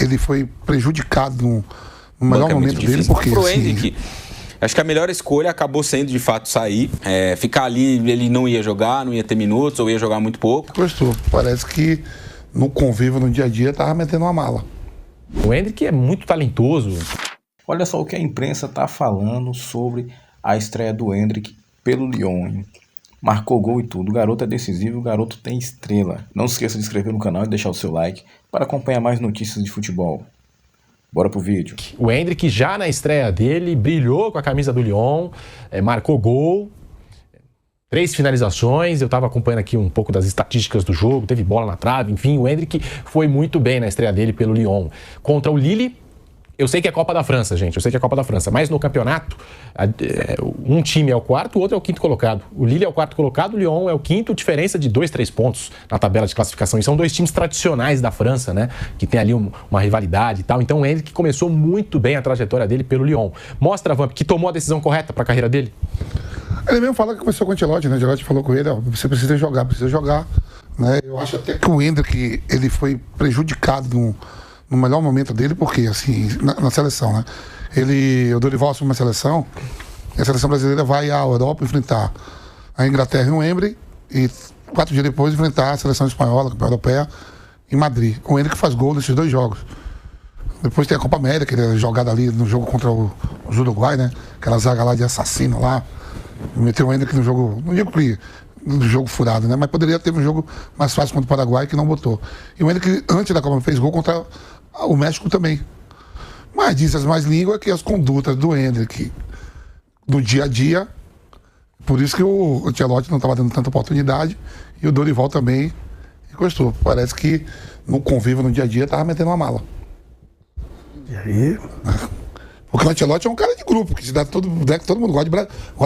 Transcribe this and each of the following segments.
ele foi prejudicado no melhor momento dele, porque pro Endrick, acho que a melhor escolha acabou sendo, de fato, sair. Ficar ali, ele não ia jogar, não ia ter minutos, ou ia jogar muito pouco. Gostou. Parece que no convívio, no dia a dia, tava metendo uma mala. O Endrick é muito talentoso. Olha só o que a imprensa tá falando sobre a estreia do Endrick pelo Lyon, hein? Marcou gol e tudo. O garoto é decisivo, o garoto tem estrela. Não se esqueça de se inscrever no canal e deixar o seu like para acompanhar mais notícias de futebol. Bora pro vídeo. O Endrick já na estreia dele brilhou com a camisa do Lyon, marcou gol, 3 finalizações. Eu estava acompanhando aqui um pouco das estatísticas do jogo, teve bola na trave, enfim, o Endrick foi muito bem na estreia dele pelo Lyon. Contra o Lille, eu sei que é Copa da França, gente, mas no campeonato, um time é o quarto, o outro é o quinto colocado. O Lille é o quarto colocado, o Lyon é o quinto, diferença de 2, 3 pontos na tabela de classificação. E são 2 times tradicionais da França, né, que tem ali uma rivalidade e tal. Então o Endrick começou muito bem a trajetória dele pelo Lyon. Mostra, Vamp, que tomou a decisão correta para a carreira dele? Ele mesmo fala que começou com o Ancelotti, né? O Ancelotti falou com ele, você precisa jogar, né? Eu acho até que o Endrick, ele foi prejudicado no melhor momento dele, porque, assim, na seleção, né? O Dorival assume a seleção, e a seleção brasileira vai à Europa enfrentar a Inglaterra em Wembley, e 4 dias depois enfrentar a seleção espanhola, a campeã europeia, em Madrid. O Endrick faz gol nesses 2 jogos. Depois tem a Copa América, ele é jogado ali no jogo contra o Uruguai, né? Aquela zaga lá de assassino lá. Meteu o Endrick no jogo, não digo que no jogo furado, né? Mas poderia ter um jogo mais fácil contra o Paraguai, que não botou. E o Endrick, antes da Copa, fez gol contra o México também. Mas diz as mais línguas que as condutas do Endrick do dia a dia, por isso que o Ancelotti não estava dando tanta oportunidade, e o Dorival também gostou. Parece que no convívio, no dia a dia, estava metendo uma mala. E aí? Porque o Ancelotti é um cara de grupo, que se dá todo mundo gosta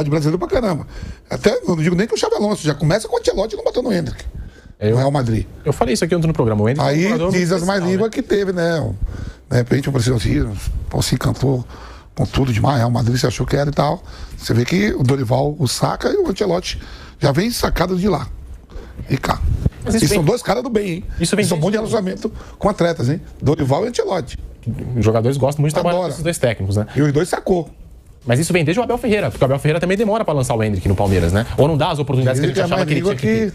de brasileiro pra caramba. Até, não digo nem que o Xabi Alonso, já começa com o Ancelotti não botando o Endrick. No Real Madrid. Eu falei isso aqui ontem no programa. O Endrick aí é um diz as mais línguas, né? Que teve, né? De repente o Brasil se encantou com tudo demais. Real Madrid se achou que era e tal. Você vê que o Dorival o saca e o Ancelotti já vem sacado de lá. E cá. E são 2 caras do bem, hein? São bons de relacionamento com atletas, hein? Dorival e Ancelotti. Os jogadores gostam muito de trabalhar com esses 2 técnicos, né? E os 2 sacou. Mas isso vem desde o Abel Ferreira, porque o Abel Ferreira também demora para lançar o Endrick no Palmeiras, né? Ou não dá as oportunidades que ele achava que ele tinha que ter.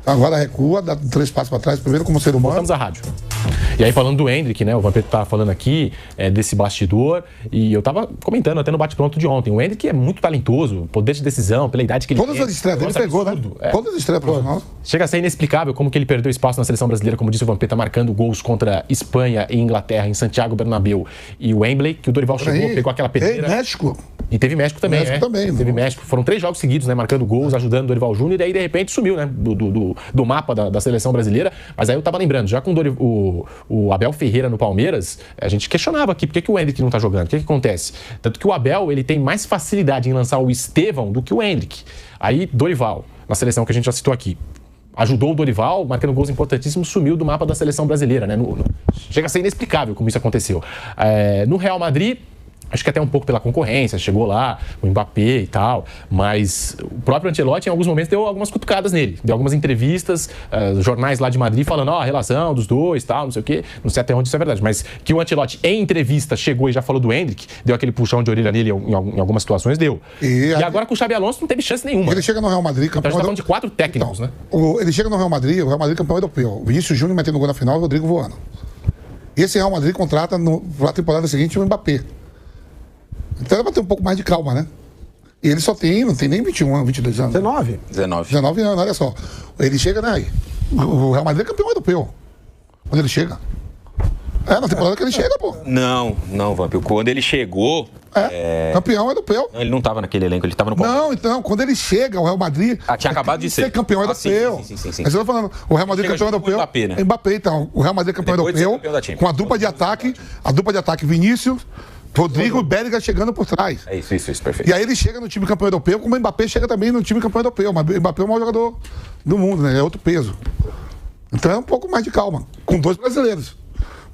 Agora recua, dá 3 passos para trás, primeiro como ser humano. Voltamos à rádio. E aí, falando do Endrick, né? O Vampeta tá falando aqui desse bastidor. E eu tava comentando até no bate-pronto de ontem. O Endrick é muito talentoso, poder de decisão, pela idade que ele tem. Todas as estreias dele pegou, né? Todas as estreias profissionais. Chega a ser inexplicável como que ele perdeu espaço na seleção brasileira, como disse o Vampeta, marcando gols contra Espanha e Inglaterra, em Santiago Bernabéu e Wembley, que o Dorival chegou, pegou aquela pedreira. E México. E teve México também, Teve México. Foram 3 jogos seguidos, né? Marcando gols, ajudando o Dorival Júnior, e aí, de repente, sumiu, né? Do mapa da seleção brasileira. Mas aí eu tava lembrando, já com o Abel Ferreira no Palmeiras, a gente questionava aqui, por que o Endrick não tá jogando? O que acontece? Tanto que o Abel, ele tem mais facilidade em lançar o Estevão do que o Endrick. Aí, Dorival, na seleção que a gente já citou aqui, ajudou o Dorival, marcando gols importantíssimos, sumiu do mapa da seleção brasileira, né? Chega a ser inexplicável como isso aconteceu. No Real Madrid, acho que até um pouco pela concorrência, chegou lá, o Mbappé e tal, mas o próprio Ancelotti em alguns momentos deu algumas cutucadas nele, deu algumas entrevistas, jornais lá de Madrid falando, a relação dos 2 tal, não sei o quê, não sei até onde isso é verdade, mas que o Ancelotti em entrevista chegou e já falou do Endrick, deu aquele puxão de orelha nele em algumas situações, deu. E agora com o Xabi Alonso não teve chance nenhuma. Ele chega no Real Madrid, campeão... Então a gente tá falando de 4 técnicos, né? Ele chega no Real Madrid campeão europeu, Vinícius Júnior metendo gol na final, o Rodrigo voando. E esse Real Madrid contrata na temporada seguinte o Mbappé. Então ele vai ter um pouco mais de calma, né? E ele só tem, não tem nem 21 anos, 22 anos. 19 anos, olha só. Ele chega, né? O Real Madrid é campeão europeu. Quando ele chega. Na temporada que ele chega, pô. Não, Vampiro. Quando ele chegou... Campeão europeu. Não, ele não estava naquele elenco, ele estava no Palmeiras. Não, então, quando ele chega, o Real Madrid... tinha acabado de ser campeão europeu. Sim. Mas eu tô falando, o Real Madrid é campeão europeu. Mbappé, né? Mbappé, então. O Real Madrid é campeão europeu, com a dupla de ataque. A dupla de ataque Vinícius, Rodrigo e Bellingham chegando por trás. É isso, perfeito. E aí ele chega no time campeão europeu, como o Mbappé chega também no time campeão europeu. Mas o Mbappé é o maior jogador do mundo, né? É outro peso. Então é um pouco mais de calma. Com 2 brasileiros.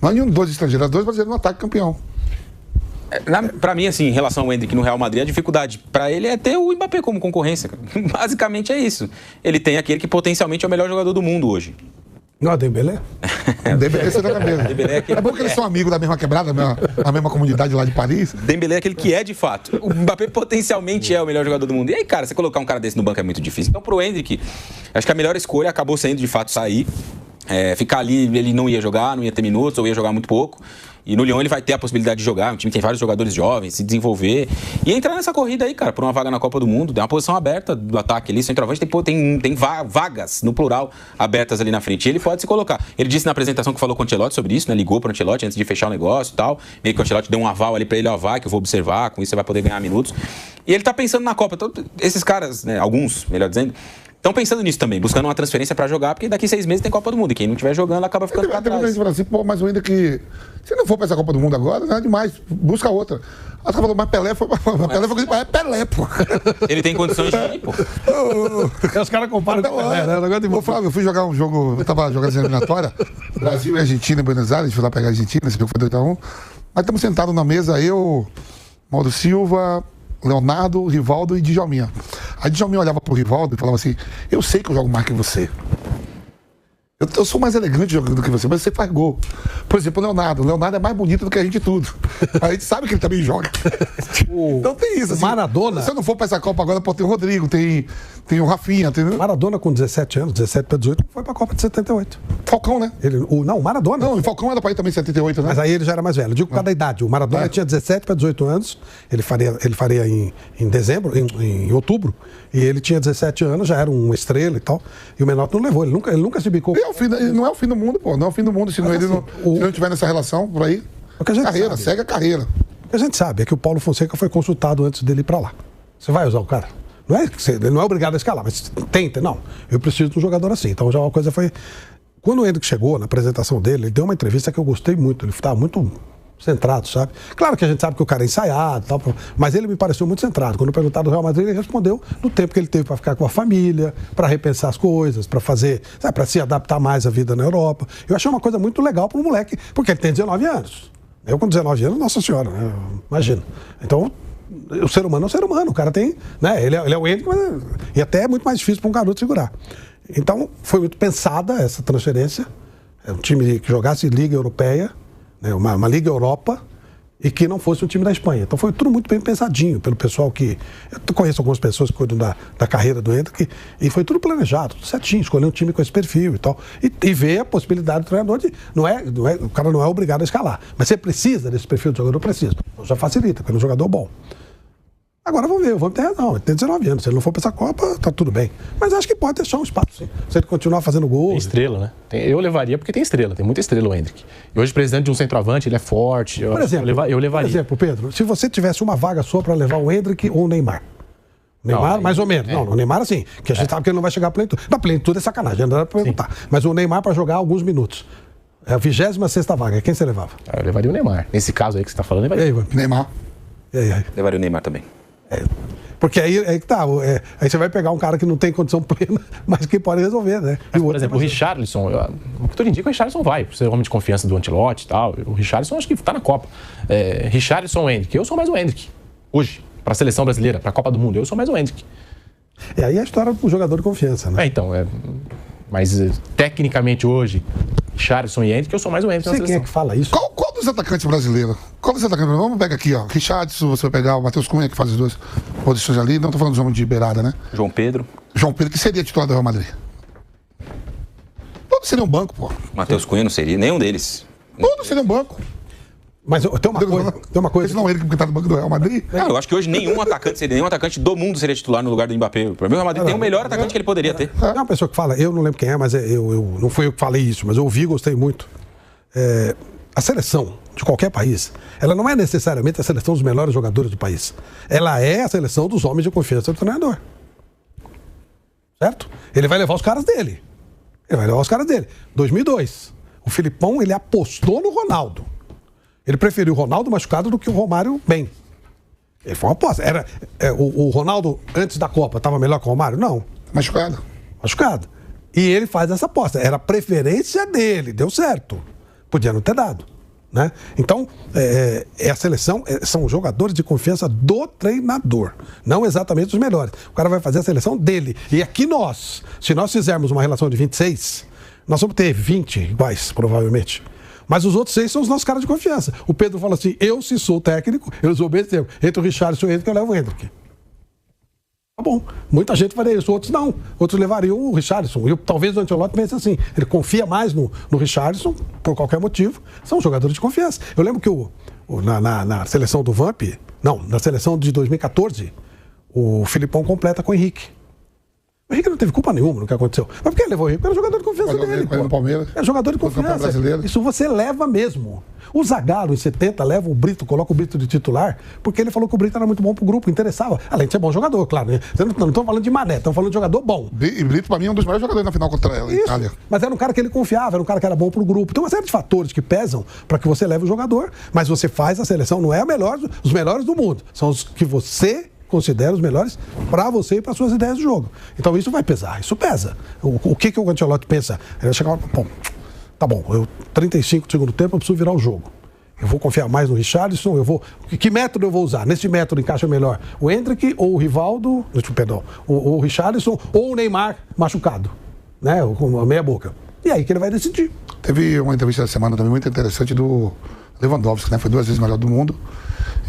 Não é nenhum 2 estrangeiros, é 2 brasileiros no ataque campeão. Pra mim, assim, em relação ao Endrick no Real Madrid, a dificuldade pra ele é ter o Mbappé como concorrência. Basicamente é isso. Ele tem aquele que potencialmente é o melhor jogador do mundo hoje. Não, Dembélé? Dembélé você tá na cabeça. É bom que eles são amigos da mesma quebrada, da mesma comunidade lá de Paris. Dembélé é aquele que é de fato. O Mbappé potencialmente é o melhor jogador do mundo. E aí, cara, você colocar um cara desse no banco é muito difícil. Então, pro Endrick, acho que a melhor escolha acabou sendo de fato sair. Ficar ali, ele não ia jogar, não ia ter minutos, ou ia jogar muito pouco. E no Lyon ele vai ter a possibilidade de jogar. Um time que tem vários jogadores jovens, se desenvolver. E entrar nessa corrida aí, cara, por uma vaga na Copa do Mundo. Tem uma posição aberta do ataque ali. Centroavante tem vagas, no plural, abertas ali na frente. E ele pode se colocar. Ele disse na apresentação que falou com o Ancelotti sobre isso, né? Ligou pro Ancelotti antes de fechar o negócio e tal. Meio que o Ancelotti deu um aval ali pra ele, vai, que eu vou observar. Com isso você vai poder ganhar minutos. E ele tá pensando na Copa. Então, esses caras, né, alguns, melhor dizendo, estão pensando nisso também, buscando uma transferência pra jogar, porque daqui 6 meses tem Copa do Mundo. E quem não estiver jogando acaba ficando pra trás. Tem assim, pô, mas ainda que se não for pra essa Copa do Mundo agora, não é demais, busca outra. Aí você falou, mas Pelé foi Pelé, pô. Ele tem condições de ir, pô. Os caras comparam com Pelé, né? Ô, Flávio, eu fui jogar um jogo, eu tava jogando essa eliminatória, Brasil e Argentina em Buenos Aires, fui lá pegar a Argentina, esse jogo foi 2-1. Aí estamos sentados na mesa, eu, Mauro Silva, Leonardo, Rivaldo e Djalminha. Aí Djalminha olhava pro Rivaldo e falava assim, eu sei que eu jogo mais que você. Eu sou mais elegante jogando do que você, mas você faz gol. Por exemplo, o Leonardo é mais bonito do que a gente tudo. A gente sabe que ele também joga. Então tem isso. Assim, Maradona... Se eu não for pra essa Copa agora, pô, tem o Rodrigo, tem o Rafinha. Maradona com 17 anos, 17 para 18, foi pra Copa de 78. Falcão, né? O Maradona. Não, o Falcão era pra ir também em 78, né? Mas aí ele já era mais velho. Eu digo por causa da idade. O Maradona tinha 17 para 18 anos. Ele faria em dezembro, em outubro. E ele tinha 17 anos, já era uma estrela e tal. E o Menotti não levou. Ele nunca se bicou. Não é o fim do mundo, pô. Não é o fim do mundo se ele não tiver nessa relação por aí. Segue a carreira. O que a gente sabe é que o Paulo Fonseca foi consultado antes dele ir pra lá. Você vai usar o cara? Ele não é obrigado a escalar, mas tenta. Não, eu preciso de um jogador assim. Então já uma coisa foi... Quando o Endrick chegou na apresentação dele, ele deu uma entrevista que eu gostei muito. Ele estava muito centrado, sabe? Claro que a gente sabe que o cara é ensaiado e tal, mas ele me pareceu muito centrado. Quando perguntaram do Real Madrid, ele respondeu no tempo que ele teve para ficar com a família, para repensar as coisas, para fazer, sabe, para se adaptar mais à vida na Europa. Eu achei uma coisa muito legal para um moleque, porque ele tem 19 anos. Eu com 19 anos, nossa senhora, né? Imagina. Então, o ser humano é um ser humano, o cara tem, né? Ele é o Endrick, e até é muito mais difícil para um garoto segurar. Então, foi muito pensada essa transferência. É um time que jogasse Liga Europeia, né, uma Liga Europa, e que não fosse um time da Espanha. Então foi tudo muito bem pensadinho pelo pessoal que... Eu conheço algumas pessoas que cuidam da carreira do Endrick, e foi tudo planejado, tudo certinho, escolher um time com esse perfil e tal. E ver a possibilidade do treinador de... o cara não é obrigado a escalar. Mas você precisa desse perfil de jogador, precisa. Então já facilita, porque é um jogador bom. Agora vamos ver, o Vamos ter razão, ele tem 19 anos, se ele não for para essa Copa, tá tudo bem. Mas acho que pode deixar um espaço, sim. Se ele continuar fazendo gol... Tem estrela, né? Eu levaria porque tem estrela, tem muita estrela o Endrick. E hoje, presidente de um centroavante, ele é forte, eu levaria. Por exemplo, Pedro, se você tivesse uma vaga só para levar o Endrick ou o Neymar? Neymar, mais ou menos. Não, o Neymar assim, que a gente sabe que ele não vai chegar à plenitude. Na plenitude é sacanagem, não dá para perguntar. Mas o Neymar para jogar alguns minutos. É a 26ª vaga, quem você levava? Eu levaria o Neymar. Nesse caso aí que você está falando, eu levaria. Neymar. E aí? Levaria o Neymar também. Porque aí que tá, aí você vai pegar um cara que não tem condição plena, mas que pode resolver, né? Mas, por exemplo, o Richarlison, o que tudo indica, o Richarlison vai, por ser homem de confiança do Ancelotti e tal. O Richarlison acho que tá na Copa. Richarlison ou Endrick, eu sou mais o Endrick. Hoje, para a seleção brasileira, para a Copa do Mundo, eu sou mais o Endrick. E aí a história do jogador de confiança, né? Mas tecnicamente hoje, Richarlison e Endrick, eu sou mais o Endrick. Não sei quem é que fala isso. Qual dos atacantes brasileiros? Vamos pegar aqui, ó. Richarlison, você vai pegar o Matheus Cunha, que faz as duas posições ali. Não tô falando dos homens de beirada, né? João Pedro, que seria titular do Real Madrid. Todos seriam um banco, pô. Matheus Cunha não seria, nenhum deles. Todos seriam um banco. Mas tem uma coisa. Esse não é ele que tá no banco do Real Madrid. Cara, eu acho que hoje nenhum atacante do mundo seria titular no lugar do Mbappé. Para mim, o Real Madrid tem o melhor atacante que ele poderia ter. É uma pessoa que fala, eu não lembro quem é, mas não foi eu que falei isso, mas eu ouvi e gostei muito. A seleção de qualquer país, ela não é necessariamente a seleção dos melhores jogadores do país. Ela é a seleção dos homens de confiança do treinador. Certo? Ele vai levar os caras dele. 2002. O Filipão, ele apostou no Ronaldo. Ele preferiu o Ronaldo machucado do que o Romário bem. Ele foi uma aposta. O Ronaldo, antes da Copa, estava melhor que o Romário? Não. Machucado. E ele faz essa aposta. Era a preferência dele. Deu certo. Podia não ter dado. Né? Então, a seleção são jogadores de confiança do treinador. Não exatamente os melhores. O cara vai fazer a seleção dele. E aqui se nós fizermos uma relação de 26... Nós vamos ter 20 iguais, provavelmente. Mas os outros 6 são os nossos caras de confiança. O Pedro fala assim, eu se sou técnico, eu usou bem esse tempo. Entre o Richarlison e o Hendrick, eu levo o Hendrick. Tá bom. Muita gente faria isso, outros não. Outros levariam o Richarlison. E talvez o Ancelotti pense assim, ele confia mais no Richarlison, por qualquer motivo. São jogadores de confiança. Eu lembro que na seleção do Vamp, na seleção de 2014, o Filipão completa com o Henrique. O Henrique não teve culpa nenhuma no que aconteceu. Mas por que ele levou o Henrique? Porque era jogador de confiança dele. No Palmeiras. É jogador de confiança. Isso você leva mesmo. O Zagallo, em 70, leva o Brito, coloca o Brito de titular, porque ele falou que o Brito era muito bom pro grupo, interessava. Além de ser bom jogador, claro. Né? Não estamos falando de Mané, estamos falando de jogador bom. E Brito, pra mim, é um dos melhores jogadores na final contra a Itália. Mas era um cara que ele confiava, era um cara que era bom pro grupo. Tem uma série de fatores que pesam para que você leve o jogador, mas você faz a seleção, não é os melhores do mundo. São os que você considera os melhores para você e para suas ideias de jogo. Então isso vai pesar, isso pesa. O que o Ancelotti pensa? Ele vai chegar, tá bom, 35 do segundo tempo, eu preciso virar o jogo. Eu vou confiar mais no Richarlison, que método eu vou usar? Nesse método encaixa melhor o Hendrick ou o Rivaldo, perdão, o Richarlison ou o Neymar machucado, né? Com a meia boca. E aí que ele vai decidir. Teve uma entrevista essa semana também muito interessante do Lewandowski, né? Foi 2 vezes o melhor do mundo.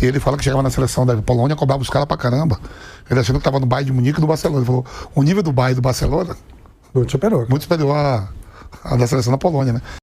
E ele fala que chegava na seleção da Polônia, cobrava os caras pra caramba. Ele achando que tava no Bayern de Munique e do Barcelona. Ele falou, o nível do Bayern e do Barcelona... Muito superior. Muito superior à da seleção da Polônia, né?